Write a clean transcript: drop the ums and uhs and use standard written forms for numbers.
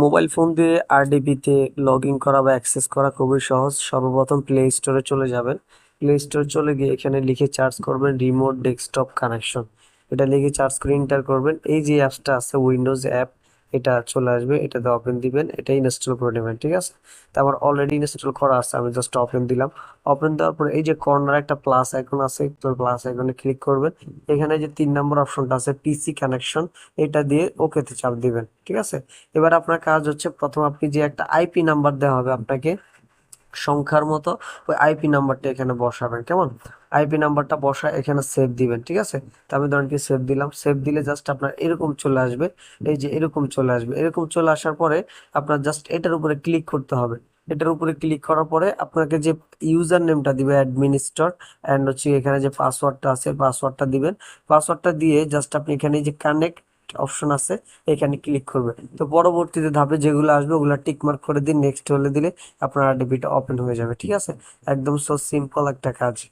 Mobile phone দিয়ে আরডিবিতে log in করা বা অ্যাক্সেস করা খুবই সহজ। সর্বপ্রথম প্লে স্টোরে চলে যাবেন। প্লে স্টোরে চলে গিয়ে এখানে লিখে সার্চ করবেন রিমোট ডেস্কটপ কানেকশন। এটা লিখে সার্চ করে এন্টার করবেন। এই যে অ্যাপসটা আছে উইন্ডোজ অ্যাপ, এটা চলে আসবে, এটাতে ওপেন দিবেন, এটা ইনস্টল করে নেবেন। ঠিক আছে, তারপর অলরেডি ইনস্টল করা আছে, আমি জাস্ট ওপেন দিলাম। ওপেন দেওয়ার পরে এই যে কর্নার একটা প্লাস আইকন আছে, তো প্লাস আইকনে ক্লিক করবেন। এখানে যে 3 নম্বর অপশনটা আছে পিসি কানেকশন, এটা দিয়ে ওকেতে চাপ দিবেন। ঠিক আছে, এবার আপনার কাজ হচ্ছে প্রথম আপনি যে একটা আইপি নাম্বার দেওয়া হবে আপনাকে সংখ্যার মতো, ওই আইপি নাম্বারটা এখানে বসাবেন। কেমন, আইপি নাম্বারটা বসা এখানে সেভ দিবেন। ঠিক আছে, তো আমি ধরেন কি সেভ দিলাম। সেভ দিলে জাস্ট আপনার এরকম চলে আসবে, এই যে এরকম চলে আসবে। এরকম চলে আসার পরে আপনার জাস্ট এটার উপরে ক্লিক করতে হবে। এটার উপরে ক্লিক করার পরে আপনাকে যে ইউজার নেমটা দিবে অ্যাডমিনিস্টর, অ্যান্ড হচ্ছে এখানে যে পাসওয়ার্ডটা আছে পাসওয়ার্ডটা দিবেন। পাসওয়ার্ডটা দিয়ে জাস্ট আপনি এখানে এই যে কানেক্ট অপশন আছে, এখানে ক্লিক করবেন। তো পরবর্তীতে ধাপে যেগুলো আসবে ওগুলো টিক মার্ক করে দিন, নেক্সট হলে দিলে আপনার আরডিপিটা ওপেন হয়ে যাবে। ঠিক আছে, একদম সো সিম্পল একটা কাজ।